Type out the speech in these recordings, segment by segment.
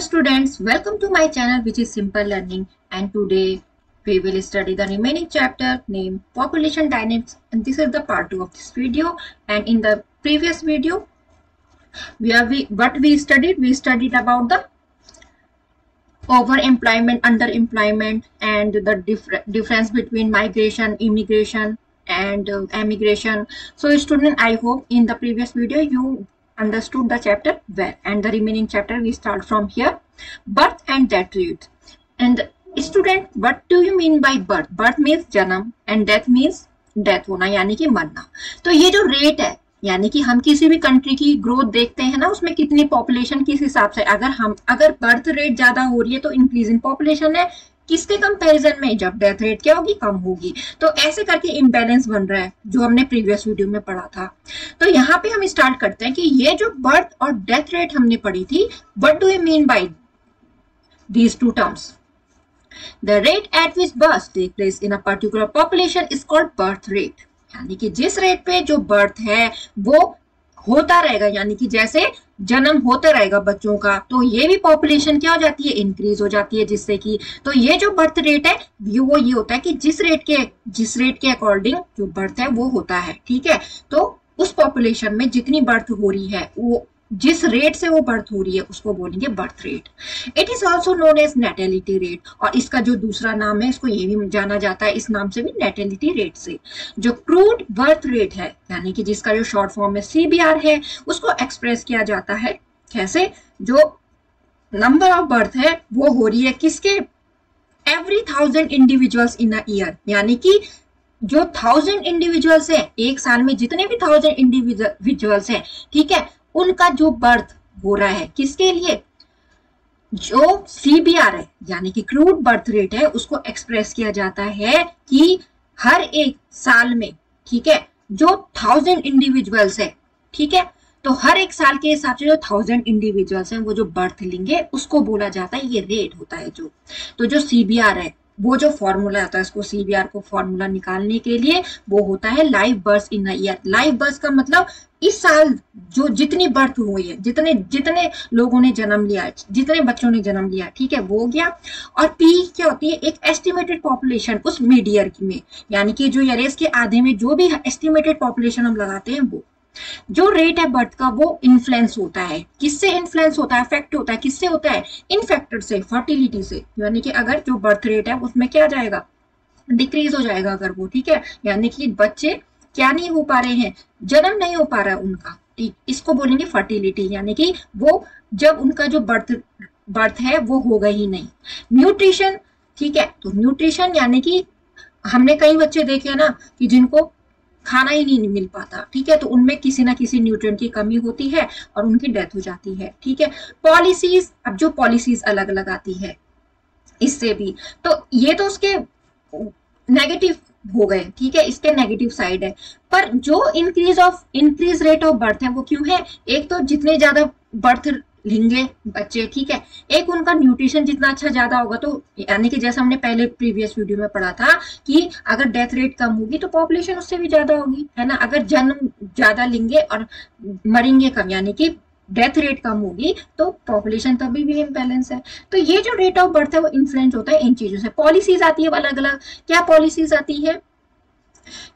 students, welcome to my channel which is Simple Learning, and today we will study the remaining chapter named Population Dynamics, and this is the part 2 of this video. And in the previous video we studied about the overemployment, underemployment, and the difference between migration, immigration and emigration. So student, I hope in the previous video you understood the chapter well, and the remaining chapter we start from here, birth and death rate. And student, what do you mean by birth? Birth means जन्म and death means death होना, यानी कि मरना. तो ये जो rate है, यानी कि हम किसी भी कंट्री की ग्रोथ देखते हैं ना, उसमें कितनी पॉपुलेशन किस हिसाब से, अगर बर्थ रेट ज्यादा हो रही है तो इंक्रीज इन पॉपुलेशन है, किसके कंपैरिजन में, जब डेथ रेट क्या होगी, कम होगी. तो ऐसे करके इम्बैलेंस बन रहा है जो हमने प्रीवियस वीडियो में पढ़ा था. तो यहाँ पे हम स्टार्ट करते हैं कि ये जो बर्थ और डेथ रेट हमने पढ़ी थी, what do you mean by these two terms? The rate at which birth take place in a particular population is called birth rate. यानी कि जिस रेट पे जो बर्थ है वो होता रहेगा, यानी कि जैसे जन्म होता रहेगा बच्चों का, तो ये भी पॉपुलेशन क्या हो जाती है, इंक्रीज हो जाती है, जिससे कि तो ये जो बर्थ रेट है वो ये होता है कि जिस रेट के अकॉर्डिंग जो बर्थ है वो होता है. ठीक है, तो उस पॉपुलेशन में जितनी बर्थ हो रही है, वो जिस रेट से वो बर्थ हो रही है उसको बोलेंगे birth rate. It is also known as natality rate, और इसका जो दूसरा नाम है इसको ये भी जाना जाता है इस नाम से भी, नेटेलिटी रेट से. जो क्रूड बर्थ रेट है, यानी कि जिसका जो शॉर्ट फॉर्म में CBR है, उसको एक्सप्रेस किया जाता है कैसे? जो नंबर ऑफ बर्थ है वो हो रही है किसके, every 1000 individuals in a year. यानी कि जो 1000 इंडिविजुअल्स है एक साल में, जितने भी 1000 इंडिविजुअल्स है, ठीक है, उनका जो बर्थ हो रहा है किसके लिए, जो CBR है यानी कि क्रूड बर्थ रेट है, उसको एक्सप्रेस किया जाता है कि हर एक साल में, ठीक है, जो 1000 इंडिविजुअल्स है, ठीक है, तो हर एक साल के हिसाब से जो 1000 इंडिविजुअल्स हैं वो जो बर्थ लेंगे उसको बोला जाता है, ये रेट होता है जो. तो जो CBR है वो जो फॉर्मूला आता है, इसको CBR को फॉर्मूला निकालने के लिए वो होता है live birth in a year. Live birth का मतलब इस साल जो जितनी बर्थ हुई है, जितने लोगों ने जन्म लिया, जितने बच्चों ने जन्म लिया, ठीक है, वो हो गया. और P क्या होती है, एक एस्टिमेटेड पॉपुलेशन उस मिड ईयर में, यानी कि जो ईयर्स के आधे में जो भी एस्टिमेटेड पॉपुलेशन हम लगाते हैं, वो जो रेट है बर्थ का वो इन्फ्लुएंस होता है. किससे इन्फ्लुएंस होता है, इफेक्ट होता है, किससे होता है, इन फैक्टर से, फर्टिलिटी से. यानी कि अगर जो बर्थ रेट है उसमें क्या जाएगा, डिक्रीज हो जाएगा अगर वो, ठीक है, यानी कि बच्चे क्या नहीं हो पा रहे हैं, जन्म नहीं हो पा रहा है उनका, ठीक, इसको बोलेंगे फर्टिलिटी. यानी कि वो जब उनका जो बर्थ है वो होगा ही नहीं. न्यूट्रिशन, ठीक है, तो न्यूट्रिशन यानी कि हमने कई बच्चे देखे ना कि जिनको खाना ही नहीं मिल पाता, ठीक है, तो उनमें किसी ना किसी न्यूट्रिएंट की कमी होती है और उनकी डेथ हो जाती है. ठीक है, पॉलिसीज, अब जो पॉलिसीज अलग अलग आती है इससे भी, तो ये तो उसके नेगेटिव हो गए, ठीक है, इसके नेगेटिव साइड है. पर जो इंक्रीज रेट ऑफ बर्थ है वो क्यों है, एक तो जितने ज्यादा बर्थ लेंगे बच्चे, ठीक है, एक उनका न्यूट्रिशन जितना अच्छा ज्यादा होगा, तो यानी कि जैसे हमने पहले प्रीवियस वीडियो में पढ़ा था कि अगर डेथ रेट कम होगी तो पॉपुलेशन उससे भी ज्यादा होगी, है ना. अगर जन्म ज्यादा लेंगे और मरेंगे कम, यानी कि डेथ रेट कम होगी, तो पॉपुलेशन तभी भी इम्बैलेंस है. तो ये जो रेट ऑफ बर्थ है वो इन्फ्लुएंस होता है इन चीजों से. पॉलिसीज आती है अलग अलग. क्या पॉलिसीज आती है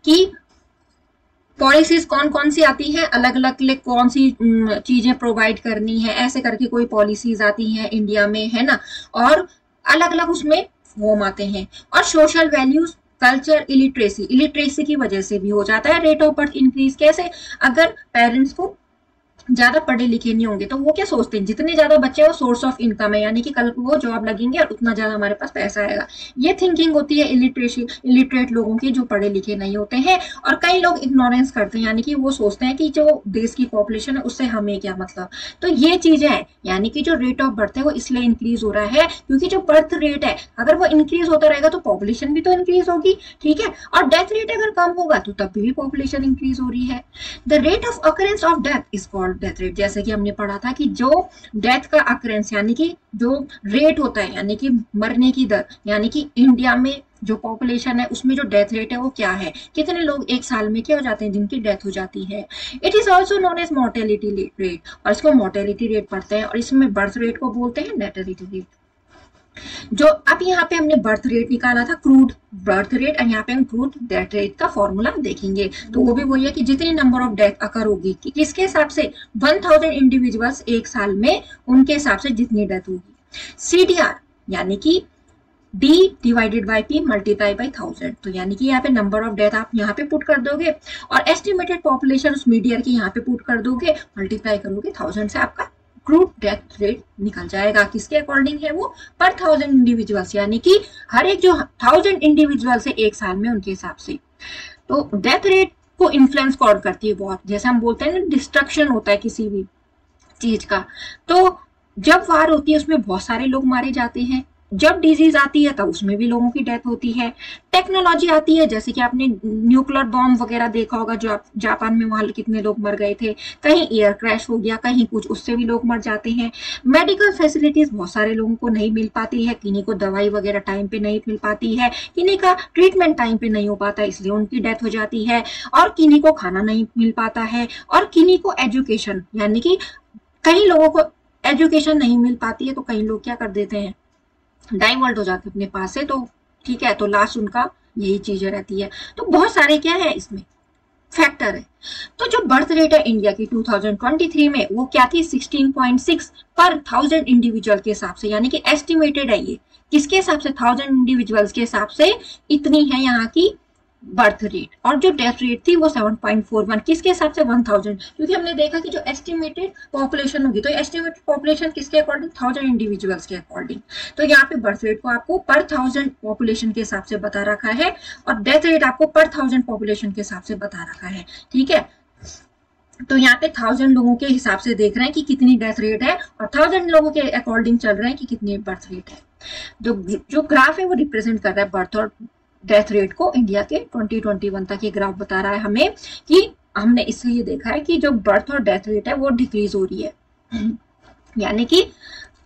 कि पॉलिसीज कौन कौन सी आती है, अलग अलग के लिए कौन सी चीजें प्रोवाइड करनी है, ऐसे करके कोई पॉलिसीज आती हैं इंडिया में, है ना, और अलग अलग उसमें फॉर्म आते हैं. और सोशल वैल्यूज, कल्चर, इलिटरेसी की वजह से भी हो जाता है रेट ऑफ बर्थ इंक्रीज. कैसे, अगर पेरेंट्स को ज्यादा पढ़े लिखे नहीं होंगे तो वो क्या सोचते हैं, जितने ज्यादा बच्चे वो सोर्स ऑफ इनकम है, यानी कि कल को वो जॉब लगेंगे और उतना ज्यादा हमारे पास पैसा आएगा. ये थिंकिंग होती है इलिटरेट लोगों की, जो पढ़े लिखे नहीं होते हैं. और कई लोग इग्नोरेंस करते हैं, यानी कि वो सोचते हैं कि जो देश की पॉपुलेशन है उससे हमें क्या मतलब. तो ये चीजें है, यानी कि जो रेट ऑफ बर्थ है वो इसलिए इंक्रीज हो रहा है क्योंकि जो बर्थ रेट है अगर वो इंक्रीज होता रहेगा तो पॉपुलेशन भी तो इंक्रीज होगी, ठीक है, और डेथ रेट अगर कम होगा तो तब भी पॉपुलेशन इंक्रीज हो रही है. The rate of occurrence of death is called death rate, जैसे कि हमने पढ़ा था कि जो डेथ का अक्रेंस यानी कि जो रेट होता है यानी कि मरने की दर, यानी कि इंडिया में जो पॉपुलेशन है उसमें जो डेथ रेट है वो क्या है, कितने लोग एक साल में क्या हो जाते हैं, जिनकी डेथ हो जाती है। It is also known as mortality rate, और इसको मोर्टेलिटी रेट पढ़ते हैं, और इसमें बर्थ रेट को बोलते हैं नेटलिटी रेट। जो अब यहाँ पे हमने बर्थ रेट निकाला था, क्रूड बर्थ रेट, और यहाँ पे हम क्रूड डेथ रेट का फॉर्मूला देखेंगे। तो वो भी वही है कि जितनी नंबर ऑफ डेथ अकर होगी, कि किसके हिसाब से, 1000 इंडिविजुअल्स एक साल में, उनके हिसाब से जितनी डेथ होगी। CDR यानी कि D divided by P multiply by 1000, तो यानी कि यहाँ पे नंबर ऑफ डेथ आप यहाँ पे पुट कर दोगे, और एस्टिमेटेड पॉपुलेशन उस मीडियर की यहाँ पे पुट कर दोगे, मल्टीप्लाई करोगे 1000 से, आपका क्रूड डेथ रेट निकल जाएगा। किसके अकॉर्डिंग है वो, पर 1000 इंडिविजुअल्स, यानी कि हर एक जो 1000 इंडिविजुअल्स है एक साल में, उनके हिसाब से। तो डेथ रेट को इन्फ्लुएंस कौन करती है बहुत, जैसे हम बोलते हैं ना डिस्ट्रक्शन होता है किसी भी चीज का, तो जब वार होती है उसमें बहुत सारे लोग मारे जाते हैं, जब डिजीज आती है तब उसमें भी लोगों की डेथ होती है। टेक्नोलॉजी आती है, जैसे कि आपने न्यूक्लियर बॉम्ब वगैरह देखा होगा, जो जापान में वहां कितने लोग मर गए थे, कहीं एयर क्रैश हो गया, कहीं कुछ, उससे भी लोग मर जाते हैं। मेडिकल फैसिलिटीज बहुत सारे लोगों को नहीं मिल पाती है, किन्हीं को दवाई वगैरह टाइम पे नहीं मिल पाती है, किन्हीं का ट्रीटमेंट टाइम पे नहीं हो पाता, इसलिए उनकी डेथ हो जाती है, और किन्हीं को खाना नहीं मिल पाता है, और किन्हीं को एजुकेशन, यानी कि कई लोगों को एजुकेशन नहीं मिल पाती है, तो कई लोग क्या कर देते हैं, डाइवर्ट हो जाते अपने पास से, तो ठीक है, तो लास्ट उनका यही चीजें रहती है। तो बहुत सारे क्या है इसमें फैक्टर है। तो जो बर्थ रेट है इंडिया की 2023 में, वो क्या थी, 16.6 पर 1000 इंडिविजुअल के हिसाब से, यानी कि एस्टिमेटेड है ये, किसके हिसाब से, 1000 इंडिविजुअल्स के हिसाब से इतनी है यहाँ की बर्थ रेट। और जो डेथ रेट थी वो 7.41, किसके हिसाब से, 1000, क्योंकि हमने देखा कि जो एस्टिमेटेड पॉपुलेशन होगी, तो एस्टिमेटेड पॉपुलेशन किसके अकॉर्डिंग, 1000 इंडिविजुअल्स के अकॉर्डिंग। तो यहाँ पे बर्थ रेट को आपको पर 1000 पॉपुलेशन के हिसाब से बता रखा है, और डेथ रेट आपको पर 1000 पॉपुलेशन के हिसाब से बता रखा है, ठीक है। तो यहाँ पे 1000 लोगों के हिसाब से देख रहे हैं कि कितनी डेथ रेट है, और 1000 लोगों के अकॉर्डिंग चल रहे हैं कि कितनी बर्थ रेट है। तो जो ग्राफ है वो रिप्रेजेंट कर रहा है बर्थ और डेथ रेट को, इंडिया के 2021 तक ये ग्राफ बता रहा है हमें, कि हमने इससे ये देखा है कि जो बर्थ और डेथ रेट है वो डिक्रीज हो रही है। यानी कि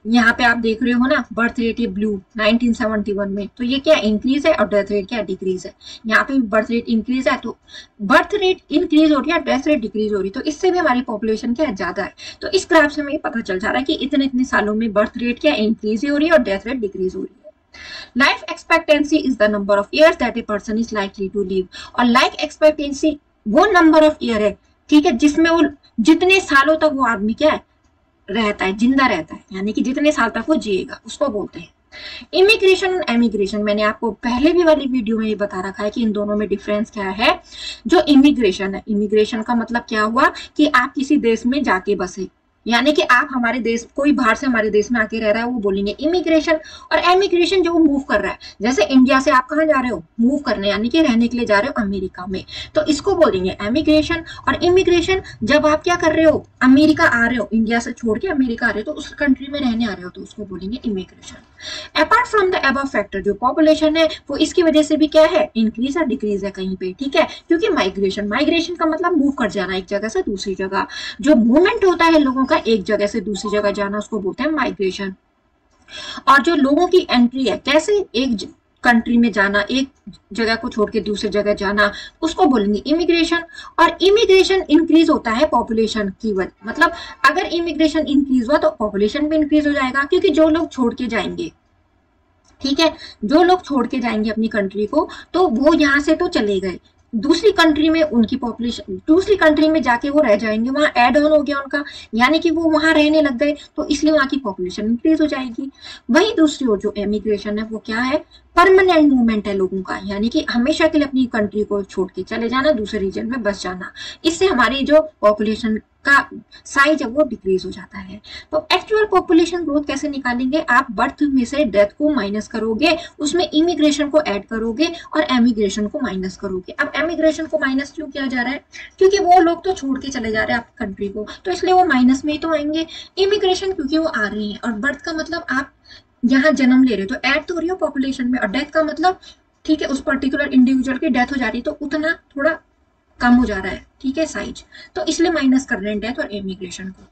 यहाँ पे आप देख रहे हो ना, बर्थ रेट ये ब्लू 1971 में, तो ये क्या इंक्रीज है, और डेथ रेट क्या डिक्रीज है। यहाँ पे बर्थ रेट इंक्रीज है, तो बर्थ रेट इंक्रीज हो रही है, डेथ रेट डिक्रीज हो रही है, तो इससे भी हमारी पॉपुलेशन क्या है, ज्यादा है। तो इस ग्राफ से हमें पता चल जा रहा है कि इतने इतने सालों में बर्थ रेट क्या इंक्रीज हो रही है, और डेथ रेट डिक्रीज हो रही है। Life expectancy is the number of years that a person is likely to live, और लाइफ एक्सपेक्टेंसी वो नंबर ऑफ ईयर है, ठीक है, जिसमें वो जितने सालों तक वो आदमी क्या है, रहता है, जिंदा रहता है, यानी कि जितने साल तक वो जिएगा, उसको बोलते हैं। इमिग्रेशन और एमिग्रेशन, मैंने आपको पहले भी वाली वीडियो में ये बता रखा है कि इन दोनों में डिफरेंस क्या है। जो इमिग्रेशन है, इमिग्रेशन का मतलब क्या हुआ कि आप किसी देश में जाके बसे, यानी कि आप हमारे देश, कोई बाहर से हमारे देश में आके रह रहा है, वो बोलेंगे इमिग्रेशन। और एमिग्रेशन जो वो मूव कर रहा है, जैसे इंडिया से आप कहाँ जा रहे हो, मूव करने, यानी कि रहने के लिए जा रहे हो अमेरिका में, तो इसको बोलेंगे एमिग्रेशन। और इमिग्रेशन जब आप क्या कर रहे हो, अमेरिका आ रहे हो, इंडिया से छोड़ के अमेरिका आ रहे हो, तो उस कंट्री में रहने आ रहे हो, तो उसको बोलेंगे immigration. Apart from the above factor, जो पॉपुलेशन है वो इसकी वजह से भी क्या है, इंक्रीज या डिक्रीज है कहीं पे, ठीक है, क्योंकि माइग्रेशन, माइग्रेशन का मतलब मूव कर जाना एक जगह से दूसरी जगह, जो मूवमेंट होता है लोगों का एक जगह से दूसरी जगह जाना, उसको बोलते हैं माइग्रेशन। और जो लोगों की एंट्री है, कैसे एक कंट्री में जाना, एक जगह को छोड़ के दूसरी जगह जाना, उसको बोलेंगे इमिग्रेशन। और इमिग्रेशन इंक्रीज होता है पॉपुलेशन की वजह, मतलब अगर इमिग्रेशन इंक्रीज हुआ तो पॉपुलेशन भी इंक्रीज हो जाएगा, क्योंकि जो लोग छोड़ के जाएंगे, ठीक है, जो लोग छोड़ के जाएंगे अपनी कंट्री को, तो वो यहाँ से तो चले गए, दूसरी कंट्री में उनकी पॉपुलेशन, दूसरी कंट्री में जाके वो रह जाएंगे, वहां एड ऑन हो गया उनका, यानी कि वो वहां रहने लग गए, तो इसलिए वहां की पॉपुलेशन इंक्रीज हो जाएगी। वही दूसरी ओर जो एमिग्रेशन है वो क्या है, परमानेंट मूवमेंट है लोगों का, यानी कि हमेशा के लिए अपनी कंट्री को छोड़ के चले जाना, दूसरे रीजन में बस जाना, इससे हमारी जो पॉपुलेशन का साइज है वो डिक्रीज हो जाता है। तो एक्चुअल पॉपुलेशन ग्रोथ कैसे निकालेंगे, आप बर्थ में से डेथ को माइनस करोगे, उसमें इमिग्रेशन को ऐड करोगे और एमिग्रेशन को माइनस करोगे। अब एमिग्रेशन को माइनस क्यों किया जा रहा है, क्योंकि वो लोग तो छोड़ के चले जा रहे हैं आपकी कंट्री को, तो इसलिए वो माइनस में ही तो आएंगे। इमिग्रेशन क्योंकि वो आ रही है, और बर्थ का मतलब आप यहाँ जन्म ले रहे हो, तो ऐड तो हो रही हो पॉपुलेशन में, और डेथ का मतलब ठीक है उस पर्टिकुलर इंडिविजुअल की डेथ हो जा रही है, तो उतना थोड़ा कम हो जा रहा है, ठीक है, साइज, तो इसलिए माइनस कर रहे हैं डेथ और इमिग्रेशन को।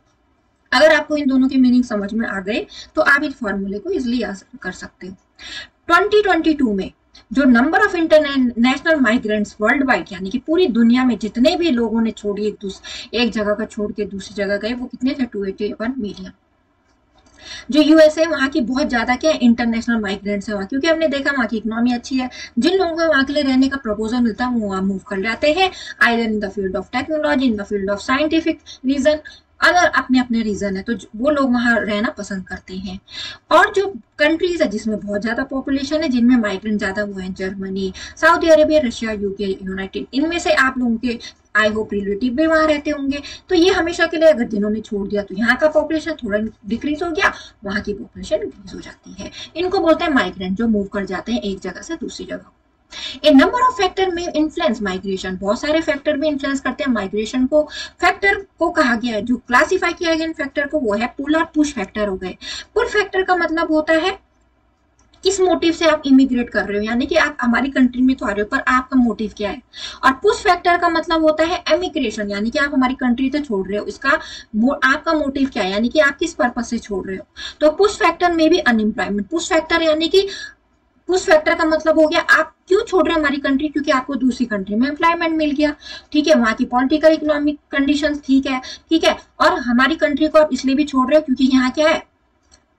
अगर आपको इन दोनों के मीनिंग समझ में आ गए तो आप इस फॉर्मूले को इजिली कर सकते हो। 2022 में जो number of international migrants world wide, यानी कि पूरी दुनिया में जितने भी लोगों ने छोड़ी एक जगह का छोड़ के दूसरी जगह गए, वो कितने थे? 281 मिलियन। जो यूएसए, वहाँ की बहुत ज्यादा क्या इंटरनेशनल माइग्रेंट्स है वहाँ, क्योंकि हमने देखा वहाँ की इकोनॉमी अच्छी है। जिन लोगों को वहाँ के लिए रहने का प्रपोजल मिलता है वो वहाँ मूव कर जाते हैं, either in the field of technology, in the field of scientific reason, अगर अपने अपने रीजन है तो वो लोग वहां रहना पसंद करते हैं। और जो कंट्रीज है जिसमें बहुत ज्यादा पॉपुलेशन है, जिनमें माइग्रेंट ज्यादा हुए हैं, Germany, Saudi Arabia, Russia, UK, United, इनमें से आप लोगों के आई होप रिलेटिव भी वहां रहते होंगे। तो ये हमेशा के लिए अगर जिन्होंने छोड़ दिया तो यहाँ का पॉपुलेशन थोड़ा डिक्रीज हो गया, वहां की पॉपुलेशन इंक्रीज हो जाती है। इनको बोलते हैं माइग्रेंट, जो मूव कर जाते हैं एक जगह से दूसरी जगह। ए नंबर ऑफ फैक्टर में इन्फ्लुएंस माइग्रेशन, बहुत सारे फैक्टर भी इन्फ्लुएंस करते हैं माइग्रेशन को। फैक्टर को कहा गया है, जो क्लासिफाई किया गया इन फैक्टर को, वो है पुल और पुश फैक्टर हो गए। पुल फैक्टर का मतलब होता है किस मोटिव से आप इमिग्रेट कर रहे हो, यानी कि आप हमारी कंट्री में तो आ रहे हो पर आपका मोटिव क्या है। और पुश फैक्टर का मतलब होता है एमिग्रेशन, यानी कि आप हमारी कंट्री तो छोड़ रहे हो, इसका आपका मोटिव क्या है, यानी कि आप किस पर्पज से छोड़ रहे हो। तो पुश फैक्टर में भी अनएम्प्लॉयमेंट, पुश फैक्टर यानी कि पुश फैक्टर का मतलब हो गया आप क्यों छोड़ रहे हैं हमारी कंट्री, क्योंकि आपको दूसरी कंट्री में एम्प्लॉयमेंट मिल गया, ठीक है, वहां की पॉलिटिकल इकोनॉमिक कंडीशंस ठीक है, और हमारी कंट्री को आप इसलिए भी छोड़ रहे हो क्योंकि यहाँ क्या है,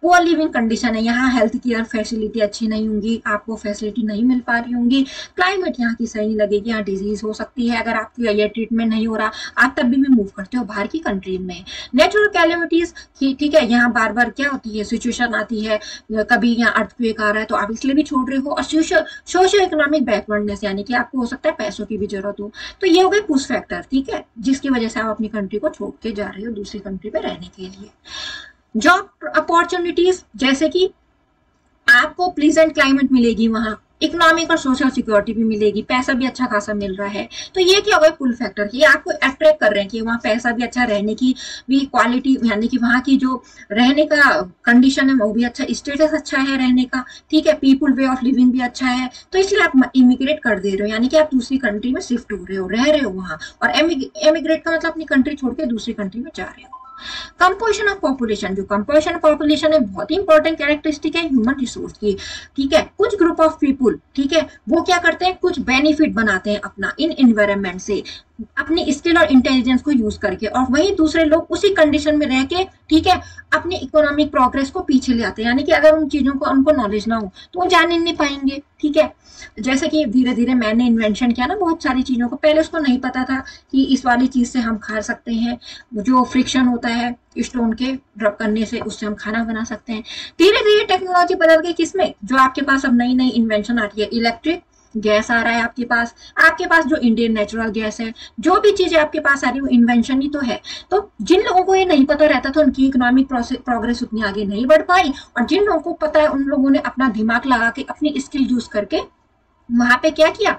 पुअर लिविंग कंडीशन है, यहाँ हेल्थ केयर फैसिलिटी अच्छी नहीं होंगी, आपको फैसिलिटी नहीं मिल पा रही होंगी, क्लाइमेट यहाँ की सही नहीं लगेगी, यहाँ डिजीज हो सकती है, अगर आपकी ये ट्रीटमेंट नहीं हो रहा आप तब भी मूव करते हो बाहर की कंट्री में। नेचुरल कैलेमिटीज, ठीक है, यहाँ बार बार क्या होती है, सिचुएशन आती है, कभी यहाँ अर्थक्वेक आ रहा है तो आप इसलिए भी छोड़ रहे हो। और सोशियो इकोनॉमिक बैकवर्डनेस, यानी कि आपको हो सकता है पैसों की भी जरूरत हो, तो ये हो गए पुश फैक्टर, ठीक है, जिसकी वजह से आप अपनी कंट्री को छोड़ के जा रहे हो दूसरी कंट्री में रहने के लिए। जॉब अपॉर्चुनिटीज, जैसे कि आपको प्लीजेंट क्लाइमेट मिलेगी, वहां इकोनॉमिक और सोशल सिक्योरिटी भी मिलेगी, पैसा भी अच्छा खासा मिल रहा है, तो ये क्या होगा पुल फैक्टर, ये आपको अट्रैक्ट कर रहे हैं कि वहाँ पैसा भी अच्छा, रहने की भी क्वालिटी, यानी कि वहाँ की जो रहने का कंडीशन है वो भी अच्छा, स्टेटस अच्छा है रहने का, ठीक है, पीपुल वे ऑफ लिविंग भी अच्छा है, तो इसलिए आप इमिग्रेट कर दे रहे हो, यानी कि आप दूसरी कंट्री में शिफ्ट हो रहे हो, रह रहे हो वहां। और एमिग्रेट का मतलब अपनी कंट्री छोड़ के दूसरी कंट्री में जा रहे हो। कंपोजिशन ऑफ पॉपुलेशन, जो कंपोजिशन ऑफ पॉपुलेशन है बहुत ही इंपॉर्टेंट कैरेक्टरिस्टिक है ह्यूमन रिसोर्स की, ठीक है, कुछ ग्रुप ऑफ पीपुल, ठीक है, वो क्या करते हैं, कुछ बेनिफिट बनाते हैं अपना इन एनवायरनमेंट से, अपनी स्किल और इंटेलिजेंस को यूज करके, और वही दूसरे लोग उसी कंडीशन में रह के, ठीक है, अपनी इकोनॉमिक प्रोग्रेस को पीछे ले आते हैं, यानी कि अगर उन चीजों को उनको नॉलेज ना हो तो वो जान ही नहीं पाएंगे, ठीक है। जैसे कि धीरे धीरे मैंने इन्वेंशन किया ना बहुत सारी चीजों को, पहले उसको नहीं पता था कि इस वाली चीज से हम खा सकते हैं, जो फ्रिक्शन होता है स्टोन के रब करने से, उससे हम खाना बना सकते हैं। धीरे धीरे टेक्नोलॉजी बदल गई, किसमें, जो आपके पास अब नई नई इन्वेंशन आ रही है, इलेक्ट्रिक गैस आ रहा है आपके पास जो इंडियन नेचुरल गैस है, जो भी चीजें आपके पास आ रही है वो इन्वेंशन ही तो है। तो जिन लोगों को ये नहीं पता रहता था उनकी इकोनॉमिक प्रोग्रेस उतनी आगे नहीं बढ़ पाई, और जिन लोगों को पता है उन लोगों ने अपना दिमाग लगा के अपनी स्किल यूज करके वहां पे क्या किया,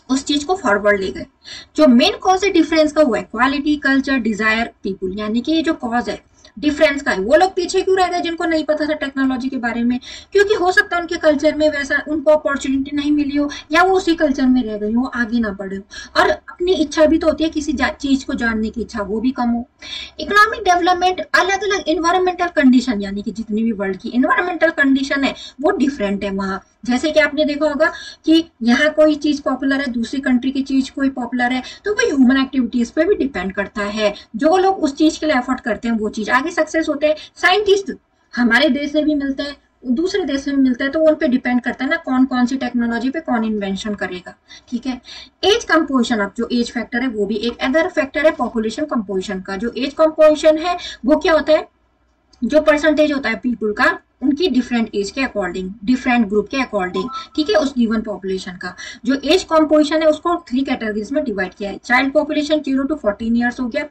उस चीज को फॉरवर्ड ले गए। जो मेन कॉज है डिफरेंस का वो है क्वालिटी, कल्चर, डिजायर, पीपुल, यानी कि ये जो कॉज है डिफरेंस का है, वो लोग पीछे क्यों रह गए जिनको नहीं पता था टेक्नोलॉजी के बारे में, क्योंकि हो सकता है उनके कल्चर में वैसा उनको अपॉर्चुनिटी नहीं मिली हो, या वो उसी कल्चर में रह गई हो, आगे ना बढ़े हो। और अपनी इच्छा भी तो होती है किसी चीज को जानने की इच्छा, वो भी कम हो। इकोनॉमिक डेवलपमेंट, अलग अलग इन्वायरमेंटल कंडीशन, यानी कि जितनी भी वर्ल्ड की इन्वायरमेंटल कंडीशन है वो डिफरेंट है वहाँ। जैसे कि आपने देखा होगा कि यहाँ कोई चीज पॉपुलर है, दूसरी कंट्री की चीज कोई पॉपुलर है, तो वो ह्यूमन एक्टिविटीज पे भी डिपेंड करता है, जो लोग उस चीज के लिए एफर्ट करते हैं वो चीज आगे सक्सेस होते हैं। साइंटिस्ट हमारे देश से भी मिलते हैं, दूसरे देश में मिलता है, तो उन पे डिपेंड करता है ना कौन कौन सी टेक्नोलॉजी पे कौन इन्वेंशन करेगा, ठीक है। एज कंपोजिशन, अब जो एज फैक्टर है वो भी एक अदर फैक्टर है पॉपुलेशन कंपोजिशन का। जो एज कंपोजिशन है वो क्या होता है, जो परसेंटेज होता है पीपुल का उनकी डिफरेंट एज के अकॉर्डिंग, डिफरेंट ग्रुप के अकॉर्डिंग, ठीक है, उस गिवन पॉपुलेशन का जो एज कॉम्पोजिशन है उसको 3 कैटेगरीज में डिवाइड किया है। चाइल्ड पॉपुलेशन 0 to 14 ईयर्स हो गया,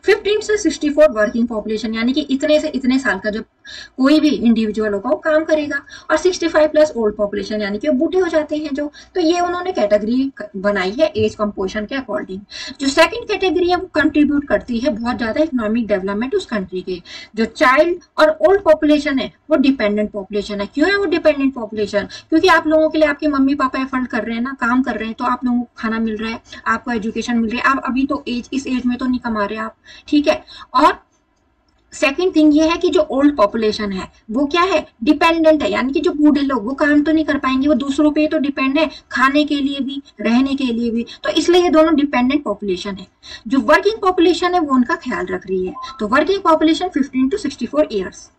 15 से 64 वर्किंग पॉपुलेशन, यानी कि इतने से इतने साल का, जब कोई भी इंडिविजुअल होगा वो काम करेगा। और 65 प्लस ओल्ड पॉपुलेशन यानी कि बूढ़े हो जाते हैं जो, तो ये उन्होंने कैटेगरी बनाई है एज कंपोजिशन के अकॉर्डिंग। जो सेकंड कैटेगरी है वो कंट्रीब्यूट करती है बहुत ज्यादा इकोनॉमिक डेवलपमेंट उस कंट्री के। जो चाइल्ड और ओल्ड पॉपुलेशन है वो डिपेंडेंट पॉपुलेशन है। क्यों है वो डिपेंडेंट पॉपुलेशन? क्योंकि आप लोगों के लिए आपके मम्मी पापा एफर्ट कर रहे हैं ना, काम कर रहे हैं, तो आप लोगों को खाना मिल रहा है, आपको एजुकेशन मिल रही है। आप अभी तो इस एज में तो नहीं कमा रहे आप, ठीक है। और सेकेंड थिंग ये है कि जो ओल्ड पॉपुलेशन है वो क्या है, डिपेंडेंट है, यानी कि जो बूढ़े लोग वो काम तो नहीं कर पाएंगे, वो दूसरों पे तो डिपेंड है, खाने के लिए भी, रहने के लिए भी, तो इसलिए ये दोनों डिपेंडेंट पॉपुलेशन है। जो वर्किंग पॉपुलेशन है वो उनका ख्याल रख रही है। तो वर्किंग पॉपुलेशन 15 to 64 ईयर्स।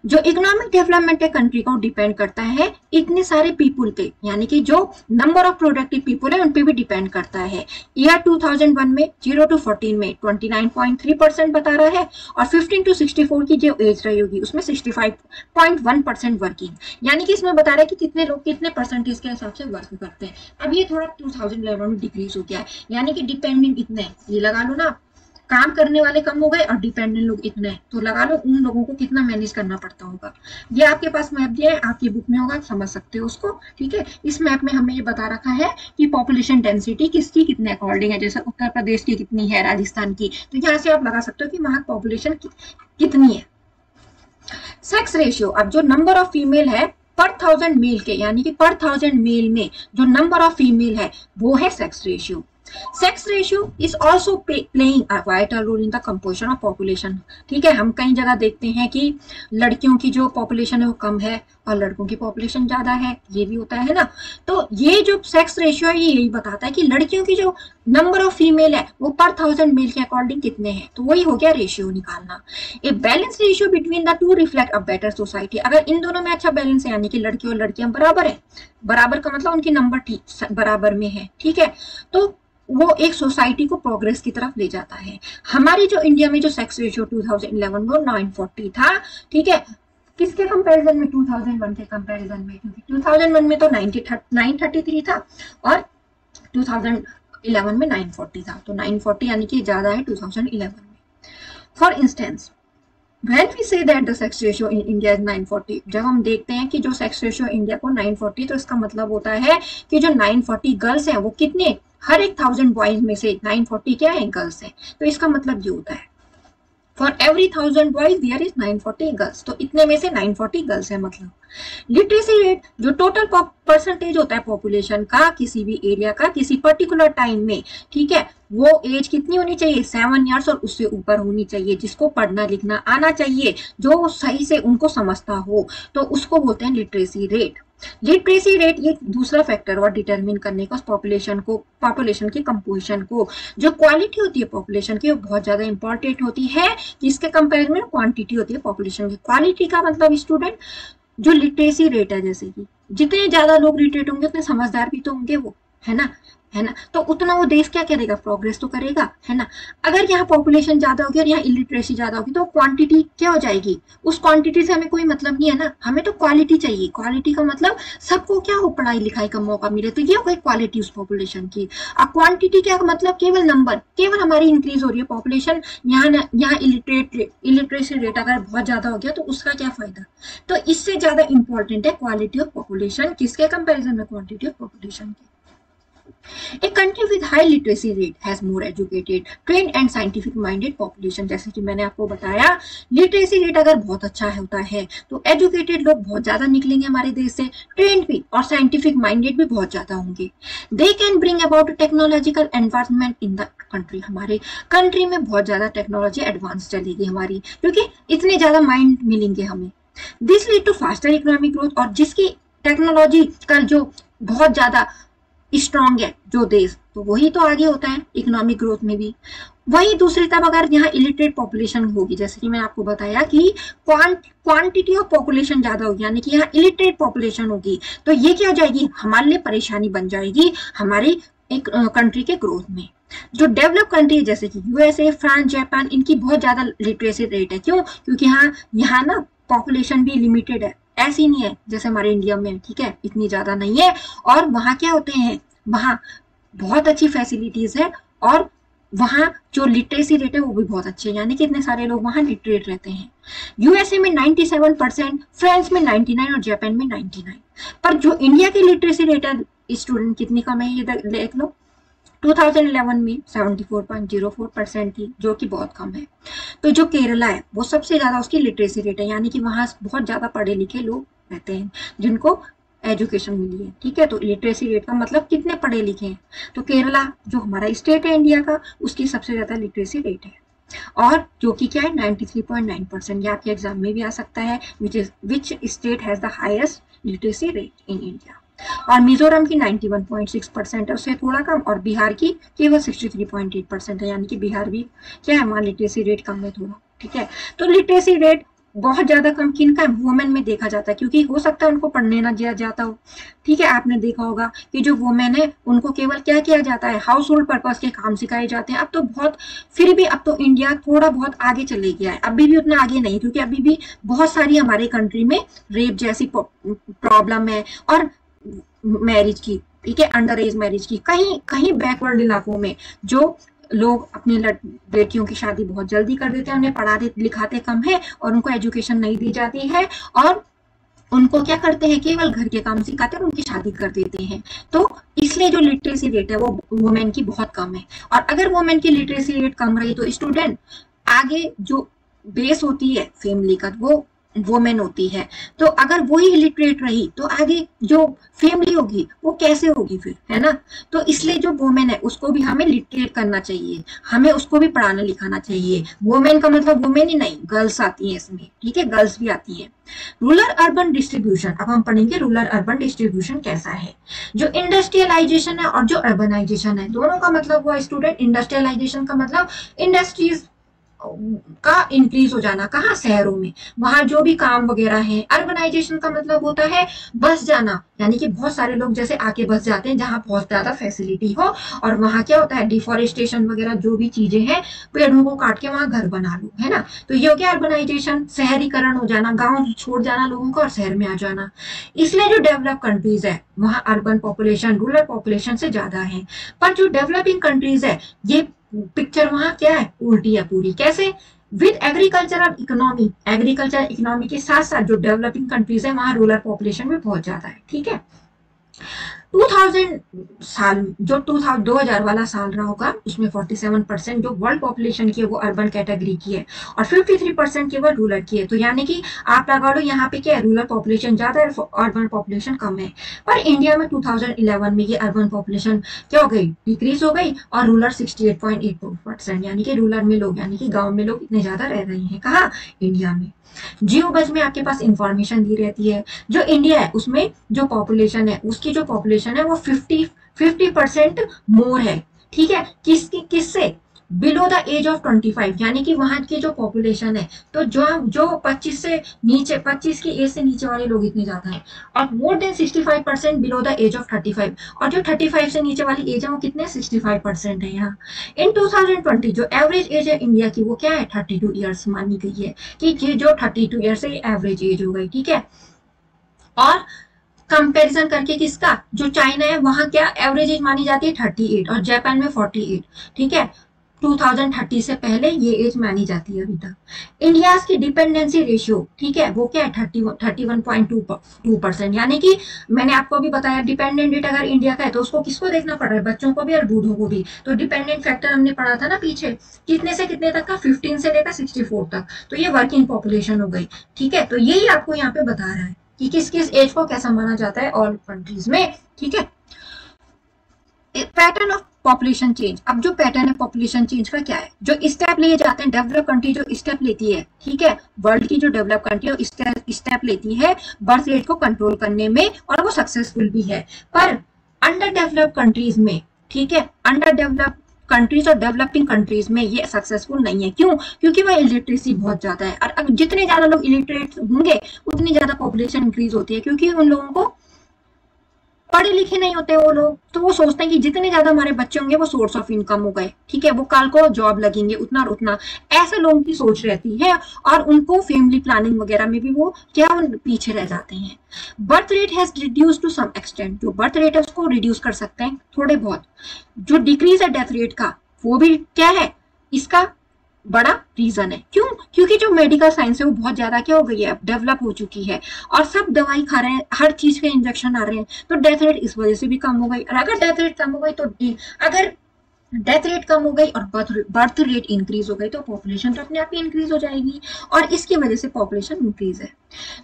जो इकोनॉमिक डेवलपमेंट है कंट्री का, डिपेंड करता है इतने सारे पीपुल पे, यानी कि जो नंबर ऑफ प्रोडक्टिव पीपुल है उन पे भी डिपेंड करता है। ईयर 2001 में 0 to 14 में 29.3% बता रहा है, और 15 to 64 की जो एज रही होगी उसमें 65.1% वर्किंग, यानी कि इसमें बता रहा है कि कितने लोग कितने परसेंटेज के हिसाब से वर्क करते हैं। अब ये थोड़ा 2011 में डिक्रीज हो गया है, यानी कि डिपेंडेंट इतने, ये लगा लो ना, काम करने वाले कम हो गए और डिपेंडेंट लोग इतने, तो लगा लो उन लोगों को कितना मैनेज करना पड़ता होगा। ये आपके पास मैप दिया है, आपकी बुक में होगा, आप समझ सकते हो उसको, ठीक है। इस मैप में हमें ये बता रखा है कि पॉपुलेशन डेंसिटी किसकी कितने अकॉर्डिंग है, जैसे उत्तर प्रदेश की कितनी है, राजस्थान की, तो यहाँ से आप लगा सकते हो कि वहां पॉपुलेशन कितनी है। सेक्स रेशियो, अब जो नंबर ऑफ फीमेल है पर 1000 मेल के, यानी कि पर 1000 मेल में जो नंबर ऑफ फीमेल है वो है sex ratio. Sex ratio is also playing a vital role in the composition of population, ठीक है। हम कई जगह देखते हैं कि लड़कियों की जो पॉपुलेशन है वो कम है और लड़कों की पॉपुलेशन ज्यादा है, ये भी होता है ना। तो ये जो सेक्स रेशियो है ये यही बताता है कि लड़कियों की जो नंबर ऑफ फीमेल है वो पर 1000 मेल के अकॉर्डिंग कितने हैं, तो वही हो गया रेशियो निकालना। A balance ratio between the two reflect a better society, अगर इन दोनों में अच्छा बैलेंस है, यानी कि लड़के और लड़कियां बराबर है, बराबर का मतलब उनकी नंबर ठीक बराबर में है, ठीक है, तो वो एक सोसाइटी को प्रोग्रेस की तरफ ले जाता है। हमारी जो इंडिया में जो सेक्स रेशियो 2011 में 940 था, ठीक है, किसके कंपैरिजन में, 2001 के कंपैरिजन में, क्योंकि 2001 में तो 933 था और 2011 में 940 था, तो 940 यानी कि ज्यादा है 2011 में। For instance When we say that the sex ratio in India is 940, जब हम देखते हैं कि जो सेक्स रेशियो इंडिया को 940, तो इसका मतलब होता है कि जो 940 गर्ल्स हैं वो कितने, हर एक 1000 बॉयज में से 940 क्या है, गर्ल्स हैं। तो इसका मतलब ये होता है for every 1000 boys there is 940 girls, तो इतने में से 940 गर्ल्स है। मतलब लिटरेसी रेट, जो टोटल परसेंटेज होता है पॉपुलेशन का किसी भी एरिया का किसी पर्टिकुलर टाइम में, ठीक है, वो एज कितनी होनी चाहिए, 7 ईयर्स और उससे ऊपर होनी चाहिए, जिसको पढ़ना लिखना आना चाहिए, जो सही से उनको समझता हो, तो उसको बोलते हैं लिटरेसी रेट। लिटरेसी रेट ये दूसरा फैक्टर और डिटरमिन करने का पॉपुलेशन की कंपोजिशन को, जो क्वालिटी होती है पॉपुलेशन की वो बहुत ज्यादा इंपॉर्टेंट होती है, जिसके कंपेरिजन में क्वांटिटी होती है पॉपुलेशन की। क्वालिटी का मतलब स्टूडेंट जो लिटरेसी रेट है, जैसे कि जितने ज्यादा लोग लिटरेट होंगे उतने समझदार भी तो होंगे वो, है ना, तो उतना वो देश क्या करेगा, प्रोग्रेस तो करेगा, है ना। अगर यहाँ पॉपुलेशन ज्यादा होगी और यहाँ इलिटरेसी ज्यादा होगी तो क्वांटिटी क्या हो जाएगी, उस क्वांटिटी से हमें कोई मतलब नहीं है ना, हमें तो क्वालिटी चाहिए। क्वालिटी का मतलब सबको क्या हो, पढ़ाई लिखाई का मौका मिले, तो ये हो गई क्वालिटी उस पॉपुलेशन की। अब क्वांटिटी क्या मतलब, केवल नंबर, केवल हमारी इंक्रीज हो रही है पॉपुलेशन, यहाँ इलिटरेसी रेट अगर बहुत ज्यादा हो गया तो उसका क्या फायदा। तो इससे ज्यादा इंपॉर्टेंट है क्वालिटी ऑफ पॉपुलेशन, किसके कंपेरिजन में, क्वांटिटी ऑफ पॉपुलेशन की। A country with high literacy rate has more educated, trained and scientific minded population। जैसे कि मैंने आपको बताया, लिटरेसी रेट अगर बहुत अच्छा होता है तो एजुकेटेड लोग बहुत ज्यादा निकलेंगे हमारे देश से, ट्रेंड भी और साइंटिफिक माइंडेड भी बहुत ज्यादा होंगे। They can bring about technological advancement in the country, हमारे कंट्री में बहुत ज्यादा टेक्नोलॉजी एडवांस चलेगी हमारी, क्योंकि इतने ज्यादा माइंड मिलेंगे हमें। This lead to faster economic growth, और जिसकी टेक्नोलॉजी का जो बहुत ज्यादा स्ट्रॉन्ग है जो देश, तो वही तो आगे होता है इकोनॉमिक ग्रोथ में भी। वही दूसरी तरफ अगर यहाँ इलिटरेट पॉपुलेशन होगी, जैसे कि मैंने आपको बताया कि क्वांटिटी ऑफ पॉपुलेशन ज्यादा होगी, यानी कि यहाँ इलिटरेट पॉपुलेशन होगी, तो ये क्या हो जाएगी, हमारे लिए परेशानी बन जाएगी हमारी एक कंट्री के ग्रोथ में। जो डेवलप कंट्री जैसे कि यूएसए, फ्रांस, जापान, इनकी बहुत ज्यादा लिटरेसी रेट है। क्यों, क्योंकि यहाँ ना पॉपुलेशन भी लिमिटेड है, ऐसी नहीं है जैसे हमारे इंडिया में, ठीक है, इतनी ज्यादा नहीं है। और वहां क्या होते हैं, वहां बहुत अच्छी फैसिलिटीज है और वहाँ जो लिटरेसी रेट है वो भी बहुत अच्छी है, यानी कि इतने सारे लोग वहाँ लिटरेट रहते हैं। यूएसए में 97%, फ्रांस में 99 और जापान में 99। पर जो इंडिया की लिटरेसी रेट है स्टूडेंट कितनी कम है ये देख लो। 2011 में 74.04% थी, जो कि बहुत कम है। तो जो केरला है वो सबसे ज्यादा उसकी लिटरेसी रेट है, यानी कि वहां बहुत ज्यादा पढ़े लिखे लोग रहते हैं जिनको एजुकेशन मिली है। ठीक है, तो लिटरेसी रेट का मतलब कितने पढ़े लिखे हैं। तो केरला जो हमारा स्टेट है इंडिया का, उसकी सबसे ज्यादा लिटरेसी रेट है, और जो कि क्या है 93.9%। ये आपके एग्जाम में भी आ सकता है, which state has the highest literacy rate in India. और मिजोरम की 91.6% है, उससे थोड़ा कम, और बिहार की केवल 63.8% है, यानी कि बिहार भी क्या है, वहाँ लिटरेसी रेट कम है थोड़ा। ठीक है, तो लिटरेसी रेट बहुत ज्यादा कम किन का, वुमेन में देखा जाता है, क्योंकि हो सकता है उनको पढ़ने ना दिया जाता हो। ठीक है, आपने देखा होगा कि जो वुमेन है उनको केवल क्या किया जाता है, हाउस होल्ड पर्पज के काम सिखाए जाते हैं। अब तो बहुत, फिर भी अब तो इंडिया थोड़ा बहुत आगे चले गया है, अभी भी उतना आगे नहीं, क्योंकि अभी भी बहुत सारी हमारे कंट्री में रेप जैसी प्रॉब्लम है, और मैरिज की, ठीक है, अंडर एज मैरिज की, कहीं कहीं बैकवर्ड इलाकों में जो लोग अपनी बेटियों की शादी बहुत जल्दी कर देते हैं, उन्हें पढ़ाते लिखाते कम है और उनको एजुकेशन नहीं दी जाती है, और उनको क्या करते हैं, केवल घर के काम सिखाते हैं और उनकी शादी कर देते हैं। तो इसलिए जो लिटरेसी रेट है वो वुमेन की बहुत कम है। और अगर वुमेन की लिटरेसी रेट कम रही तो स्टूडेंट आगे जो बेस होती है फैमिली का वो वुमेन होती है, तो अगर वही इलिटरेट रही तो आगे जो फैमिली होगी वो कैसे होगी फिर, है ना। तो इसलिए जो वुमेन है उसको भी हमें लिटरेट करना चाहिए, हमें उसको भी पढ़ाना लिखाना चाहिए। वुमेन का मतलब वुमेन ही नहीं, गर्ल्स आती हैं इसमें, ठीक है, गर्ल्स भी आती हैं। रूरल अर्बन डिस्ट्रीब्यूशन, अब हम पढ़ेंगे रूरल अर्बन डिस्ट्रीब्यूशन कैसा है। जो इंडस्ट्रियलाइजेशन है और जो अर्बनाइजेशन है, दोनों का मतलब हुआ स्टूडेंट, इंडस्ट्रियलाइजेशन का मतलब इंडस्ट्रीज का इंक्रीज हो जाना, कहाँ, शहरों में, वहां जो भी काम वगैरह है। अर्बनाइजेशन का मतलब होता है बस जाना, यानी कि बहुत सारे लोग जैसे आके बस जाते हैं जहाँ बहुत ज्यादा फैसिलिटी हो, और वहां क्या होता है डिफोरेस्टेशन वगैरह जो भी चीजें हैं, पेड़ों को काट के वहां घर बना लो, है ना। तो ये हो गया अर्बनाइजेशन, शहरीकरण हो जाना, गाँव छोड़ जाना लोगों को और शहर में आ जाना। इसलिए जो डेवलप कंट्रीज है वहाँ अर्बन पॉपुलेशन रूरल पॉपुलेशन से ज्यादा है। पर जो डेवलपिंग कंट्रीज है ये पिक्चर वहां क्या है, उल्टी है पूरी। कैसे, with agricultural economy, agriculture economy के साथ साथ जो डेवलपिंग कंट्रीज है वहां रूरल पॉपुलेशन भी बहुत ज्यादा है। ठीक है, 2000 साल जो 2000 वाला साल रहा होगा उसमें 47% जो वर्ल्ड पॉपुलेशन की है वो अर्बन कैटेगरी की है, और 53% केवल रूरल की है। तो यानी कि आप लगा लो यहाँ पे क्या है, रूरल पॉपुलेशन ज्यादा है, अर्बन पॉपुलेशन कम है। पर इंडिया में 2011 में ये अर्बन पॉपुलेशन क्या हो गई, डिक्रीज हो गई, और रूरल 68.82%, यानी कि रूरल में लोग, यानी कि गाँव में लोग इतने ज्यादा रह रहे हैं, कहाँ, इंडिया में। जियो बज में आपके पास इंफॉर्मेशन दी रहती है। जो इंडिया है उसमें जो पॉपुलेशन है, उसकी जो पॉपुलेशन है वो 50% मोर है। ठीक है, किससे, बिलो द एज ऑफ 25, यानी कि वहां की जो पॉपुलेशन है, तो जो 25 से नीचे, 25 की एज से नीचे वाले लोग इतने ज्यादा है, और more than 65% below the age of 35, और जो 35 से नीचे वाली एज है वो कितने, 65% है यहाँ। इन 2020 जो एवरेज एज है इंडिया की वो क्या है, 32 ईयर्स मानी गई है, कि ये जो 32 ईयर्स है एवरेज एज हो गई। ठीक है, और कंपैरिजन करके किसका, जो चाइना है वहां क्या एवरेज एज मानी जाती है 38, और जापान में 48। ठीक है, 2030 से पहले ये एज मानी जाती है अभी तक। इंडिया की डिपेंडेंसी रेशियो, ठीक है, वो क्या है 31.2%, यानी कि मैंने आपको भी बताया डिपेंडेंट रेट अगर इंडिया का है तो उसको किसको देखना पड़ रहा है, बच्चों को भी और बूढ़ों को भी। तो डिपेंडेंट फैक्टर हमने पढ़ा था ना पीछे, कितने से कितने तक का, 15 से लेकर 64 तक। तो ये वर्किंग पॉपुलेशन हो गई। ठीक है, तो यही आपको यहाँ पे बता रहा है कि किस किस एज को कैसा माना जाता है ऑल कंट्रीज में। ठीक है, पैटर्न ऑफ पॉपुलेशन चेंज। अब जो पैटर्न है पॉपुलेशन चेंज का क्या है, जो स्टेप लिए जाते हैं, डेवलप कंट्री जो स्टेप लेती है, ठीक है, वर्ल्ड की जो डेवलप कंट्री है स्टेप लेती है बर्थ रेट को कंट्रोल करने में, और वो सक्सेसफुल भी है। पर अंडर डेवलप कंट्रीज में, ठीक है, अंडर डेवलप कंट्रीज और डेवलपिंग कंट्रीज में ये सक्सेसफुल नहीं है। क्यों, क्योंकि वह इलिटरेसी बहुत ज्यादा है, और जितने ज्यादा लोग इलिटरेट होंगे उतनी ज्यादा पॉपुलेशन इंक्रीज होती है, क्योंकि उन लोगों को पढ़े लिखे नहीं होते वो लोग, तो वो सोचते हैं कि जितने ज्यादा हमारे बच्चे होंगे वो सोर्स ऑफ इनकम हो गए, ठीक है, वो कल को जॉब लगेंगे उतना और उतना, ऐसे लोगों की सोच रहती है, और उनको फैमिली प्लानिंग वगैरह में भी वो क्या पीछे रह जाते हैं। Birth rate has reduce to some extent, जो बर्थ रेट है उसको रिड्यूस कर सकते हैं थोड़े बहुत। जो डिक्रीज है डेथ रेट का वो भी क्या है इसका बड़ा रीजन है। क्यों? क्योंकि जो मेडिकल साइंस है वो बहुत ज्यादा क्या हो गई है, डेवलप हो चुकी है और सब दवाई खा रहे हैं, हर चीज के इंजेक्शन आ रहे हैं, तो डेथ रेट इस वजह से भी कम हो गई। और अगर डेथ रेट कम हो गई तो अगर डेथ रेट कम हो गई और बर्थ रेट इंक्रीज हो गई तो पॉपुलेशन तो अपने आप ही इंक्रीज हो जाएगी और इसकी वजह से पॉपुलेशन इंक्रीज है।